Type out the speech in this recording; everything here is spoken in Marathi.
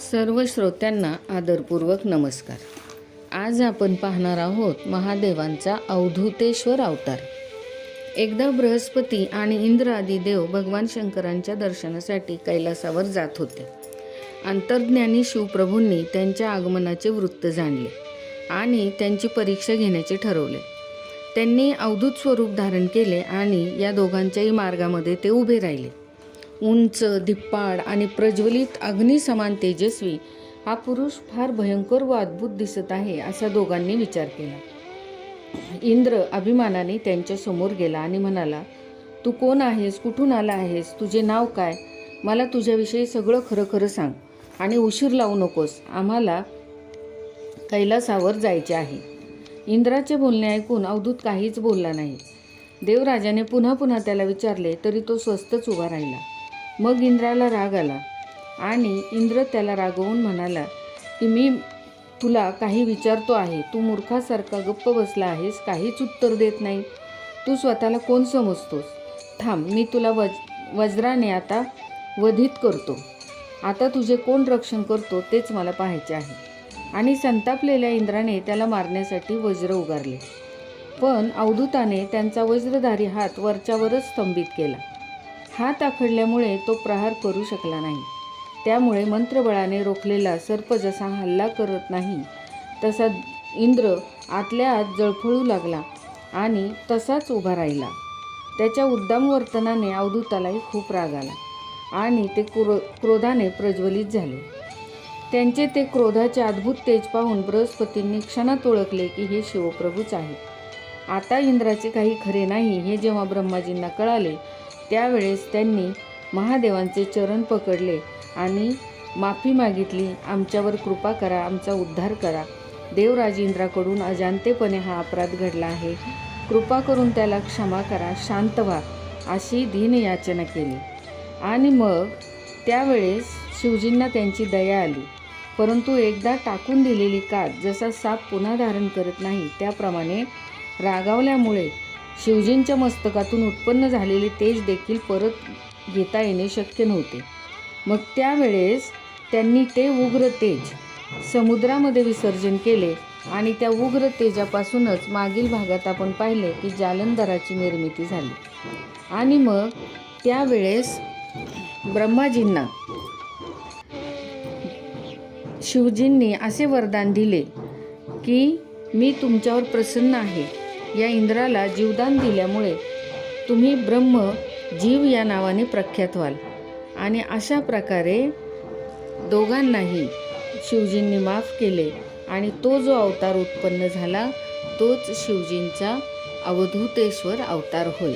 सर्व श्रोत्यांना आदरपूर्वक नमस्कार. आज आपण पाहणार आहोत महादेवांचा अवधूतेश्वर अवतार. एकदा बृहस्पती आणि इंद्र आदी देव भगवान शंकरांच्या दर्शनासाठी कैलासावर जात होते. अंतर्ज्ञानी शिवप्रभूंनी त्यांच्या आगमनाचे वृत्त जाणले आणि त्यांची परीक्षा घेण्याचे ठरवले. त्यांनी अवधूत स्वरूप धारण केले आणि या दोघांच्याही मार्गामध्ये ते उभे राहिले. उंच, धिप्पाड आणि प्रज्वलित अग्निसमान तेजस्वी हा पुरुष फार भयंकर व अद्भुत दिसत आहे, असा दोघांनी विचार केला. इंद्र अभिमानाने त्यांच्या समोर गेला आणि म्हणाला, तू कोण आहेस, कुठून आला आहेस, तुझे नाव काय, मला तुझ्याविषयी सगळं खरं खरं सांग आणि उशीर लावू नकोस, आम्हाला कैलासावर जायचे आहे. इंद्राचे बोलणे ऐकून अवधूत काहीच बोलला नाही. देवराजाने पुन्हा पुन्हा त्याला विचारले तरी तो स्वस्थच उभा राहिला. मग इंद्राला राग आला आणि इंद्र त्याला रागवून म्हणाला की मी तुला काही विचारतो आहे, तू मूर्खासारखा गप्प बसला आहेस, काहीच उत्तर देत नाही. तू स्वतःला कोण समजतोस? थांब, मी तुला वज्राने आता वधित करतो. आता तुझे कोण रक्षण करतो तेच मला पाहायचे आहे. आणि संतापलेल्या इंद्राने त्याला मारण्यासाठी वज्र उगारले, पण अवधूताने त्यांचा वज्रधारी हात वरच्यावरच स्तंभित केला. हात आखडल्यामुळे तो प्रहार करू शकला नाही. त्यामुळे मंत्रबळाने रोखलेला सर्प जसा हल्ला करत नाही तसा इंद्र आतल्या आत जळफळू लागला आणि तसाच उभा राहिला. त्याच्या उद्दाम वर्तनाने अवधूतालाही खूप राग आला आणि ते क्रोधाने प्रज्वलित झाले. त्यांचे ते क्रोधाचे अद्भुत तेज पाहून बृहस्पतींनी क्षणात ओळखले की हे शिवप्रभूच आहेत. आता इंद्राचे काही खरे नाही हे जेव्हा ब्रह्माजींना कळाले त्यावेळेस त्यांनी महादेवांचे चरण पकडले आणि माफी मागितली. आमच्यावर कृपा करा, आमचा उद्धार करा. देवराज इंद्राकडून अजाणतेपणे हा अपराध घडला आहे, कृपा करून त्याला क्षमा करा, शांत व्हा, अशी दीन याचना केली. आणि मग त्यावेळेस शिवजींना त्यांची दया आली. परंतु एकदा टाकून दिलेली कात जसा साप पुन्हा धारण करत नाही त्याप्रमाणे रागावल्यामुळे शिवजींच्या मस्तकातून उत्पन्न झालेले तेज देखील परत घेता येणे शक्य नव्हते. मग त्यावेळेस त्यांनी ते उग्र तेज समुद्रामध्ये विसर्जन केले आणि त्या उग्र तेजापासूनच मागील भागात आपण पाहिले की जालंधराची निर्मिती झाली. आणि मग त्यावेळेस ब्रह्माजींना शिवजींनी असे वरदान दिले की मी तुमच्यावर प्रसन्न आहे. या इंद्राला जीवदान दिल्यामुळे तुम्ही ब्रह्म जीव या नावाने प्रख्यात व्हाल. आणि अशा प्रकारे दोघांनाही शिवजींनी माफ केले आणि तो जो अवतार उत्पन्न झाला तोच शिवजींचा अवधूतेश्वर अवतार होय.